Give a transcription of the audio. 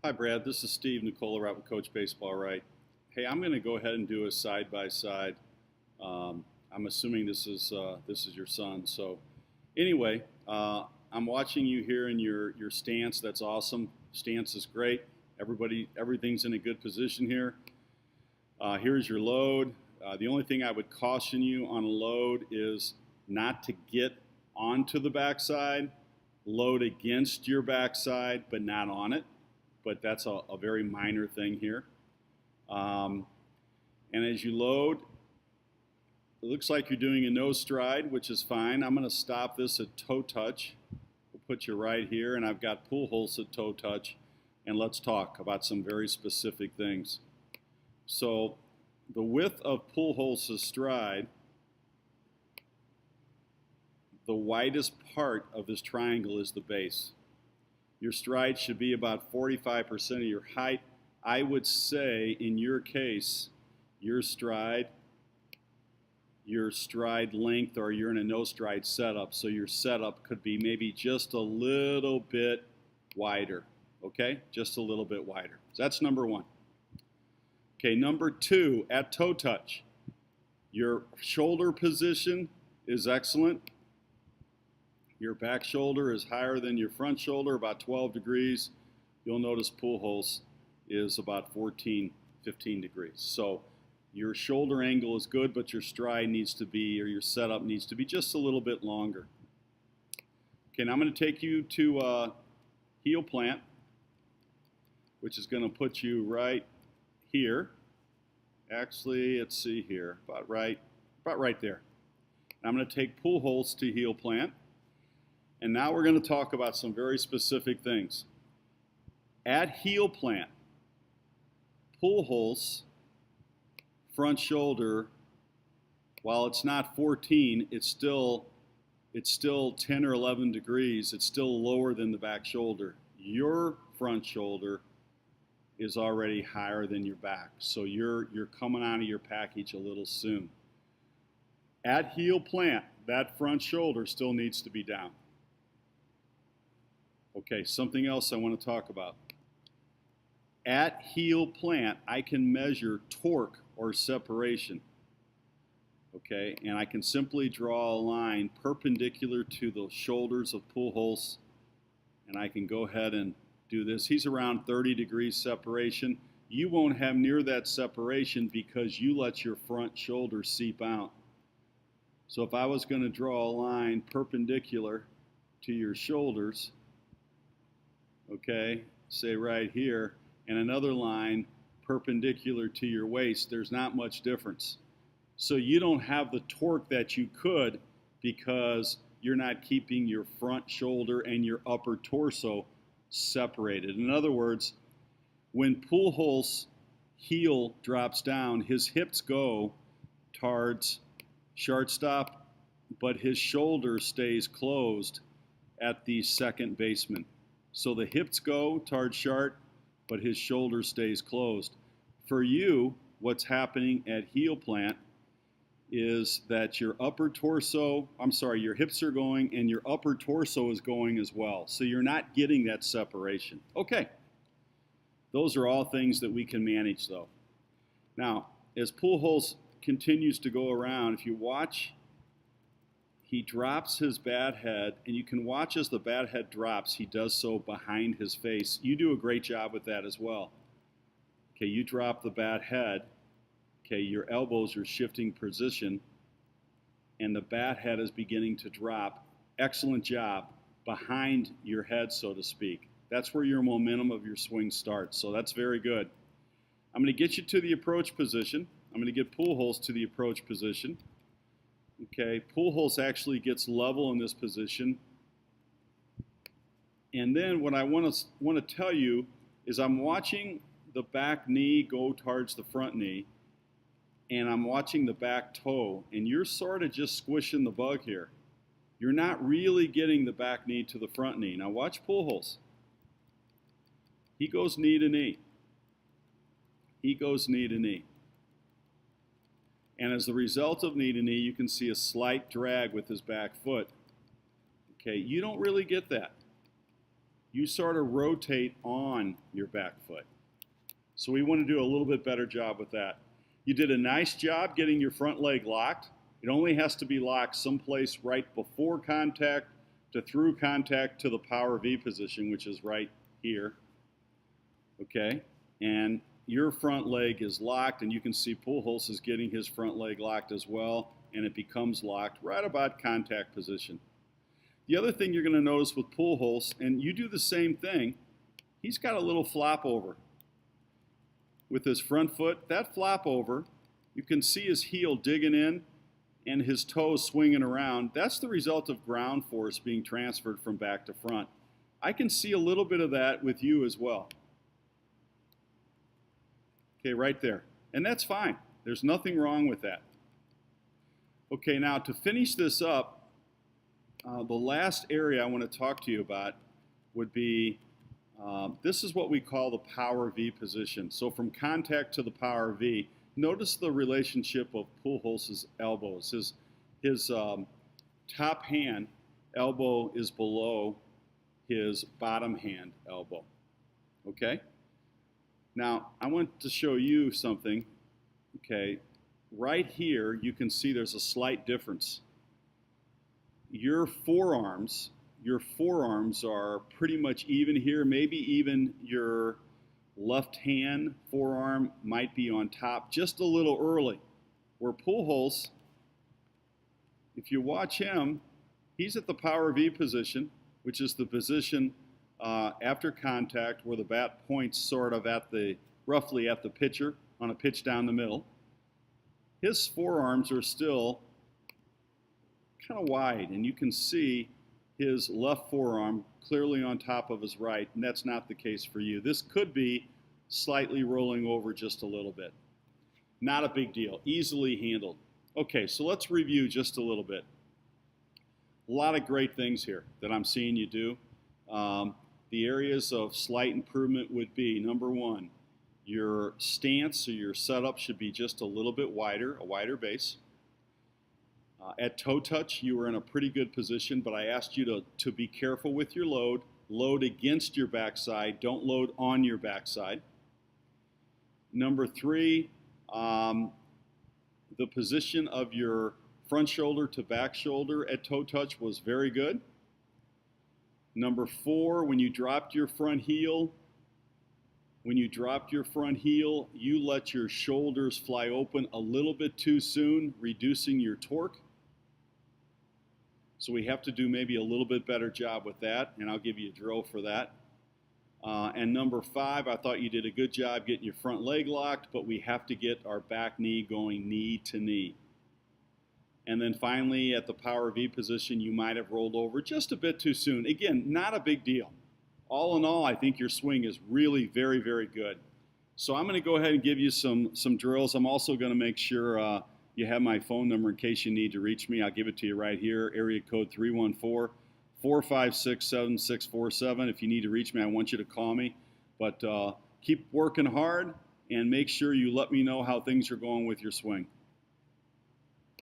Hi, Brad. This is Steve Nicola out with Coach Baseball Right. Hey, I'm going to go ahead and do a side by side. I'm assuming this is your son. So, anyway, I'm watching you here in your stance. That's awesome. Stance is great. Everything's in a good position here. Here's your load. The only thing I would caution you on a load is not to get onto the backside. Load against your backside, but not on it. But that's a very minor thing here. And as you load, it looks like you're doing a nose stride, which is fine. I'm going to stop this at toe touch. We'll put you right here, and I've got pull holes at toe touch. And let's talk about some very specific things. So the width of pull holes to stride, the widest part of this triangle is the base. Your stride should be about 45% of your height. I would say, in your case, your stride length, or you're in a no stride setup, so your setup could be maybe just a little bit wider, okay? Just a little bit wider. So that's number one. Okay, number two, at toe touch. Your shoulder position is excellent. Your back shoulder is higher than your front shoulder, about 12 degrees. You'll notice pull holes is about 14, 15 degrees. So your shoulder angle is good, but your stride needs to be, or your setup needs to be just a little bit longer. Okay, now I'm going to take you to heel plant, which is going to put you right here. Actually, let's see here, about right there. Now I'm going to take pull holes to heel plant. And now we're going to talk about some very specific things. At heel plant, pull holes, front shoulder, while it's not 14, it's still 10 or 11 degrees. It's still lower than the back shoulder. Your front shoulder is already higher than your back. So you're coming out of your package a little soon. At heel plant, that front shoulder still needs to be down. Okay, something else I want to talk about. At heel plant, I can measure torque or separation. Okay, and I can simply draw a line perpendicular to the shoulders of pull holes, and I can go ahead and do this. He's around 30 degrees separation. You won't have near that separation because you let your front shoulder seep out. So if I was going to draw a line perpendicular to your shoulders, okay, say right here, and another line perpendicular to your waist, there's not much difference. So you don't have the torque that you could because you're not keeping your front shoulder and your upper torso separated. In other words, when pull holes heel drops down, his hips go towards shortstop, but his shoulder stays closed at the second baseman. So the hips go towards short, but his shoulder stays closed. For you, what's happening at heel plant is that your your hips are going and your upper torso is going as well. So you're not getting that separation. Okay, those are all things that we can manage though. Now, as pull holes continues to go around, if you watch, he drops his bat head, and you can watch as the bat head drops, he does so behind his face. You do a great job with that as well. Okay, you drop the bat head. Okay, your elbows are shifting position, and the bat head is beginning to drop. Excellent job behind your head, so to speak. That's where your momentum of your swing starts, so that's very good. I'm going to get you to the approach position. I'm going to get pull holes to the approach position. Okay, pull holes actually gets level in this position. And then what I want to tell you is I'm watching the back knee go towards the front knee, and I'm watching the back toe, and you're sort of just squishing the bug here. You're not really getting the back knee to the front knee. Now watch pull holes. He goes knee to knee. He goes knee to knee. And as a result of knee to knee, you can see a slight drag with his back foot. Okay, you don't really get that. you sort of rotate on your back foot. So we want to do a little bit better job with that. You did a nice job getting your front leg locked. It only has to be locked someplace right before contact to through contact to the power V position, which is right here. Okay, and your front leg is locked, and you can see Pujols is getting his front leg locked as well, and it becomes locked right about contact position. The other thing you're going to notice with Pujols, and you do the same thing, he's got a little flop over with his front foot. That flop over, you can see his heel digging in and his toes swinging around. That's the result of ground force being transferred from back to front. I can see a little bit of that with you as well. Okay, right there. And that's fine. There's nothing wrong with that. Okay, now to finish this up, the last area I want to talk to you about would be, this is what we call the power V position. So from contact to the power V, notice the relationship of Pujols' elbows. His top hand elbow is below his bottom hand elbow. Okay? Now, I want to show you something. Okay, right here you can see there's a slight difference. Your forearms are pretty much even here. Maybe even your left hand forearm might be on top just a little early. Where Pujols, if you watch him, he's at the power V position, which is the position after contact where the bat points sort of at roughly at the pitcher on a pitch down the middle. His forearms are still kind of wide, and you can see his left forearm clearly on top of his right, and that's not the case for you. This could be slightly rolling over just a little bit. Not a big deal, easily handled. Okay, so let's review just a little bit. A lot of great things here that I'm seeing you do. The areas of slight improvement would be, number one, your stance or your setup should be just a little bit wider, a wider base. At toe touch, you were in a pretty good position, but I asked you to be careful with your load. Load against your backside, don't load on your backside. Number three, the position of your front shoulder to back shoulder at toe touch was very good. Number four, when you dropped your front heel, you let your shoulders fly open a little bit too soon, reducing your torque. So we have to do maybe a little bit better job with that, and I'll give you a drill for that. And number five, I thought you did a good job getting your front leg locked, but we have to get our back knee going knee to knee. And then finally, at the power V position, you might have rolled over just a bit too soon. Again, not a big deal. All in all, I think your swing is really very, very good. So I'm going to go ahead and give you some drills. I'm also going to make sure you have my phone number in case you need to reach me. I'll give it to you right here, area code 314-456-7647. If you need to reach me, I want you to call me. But keep working hard and make sure you let me know how things are going with your swing.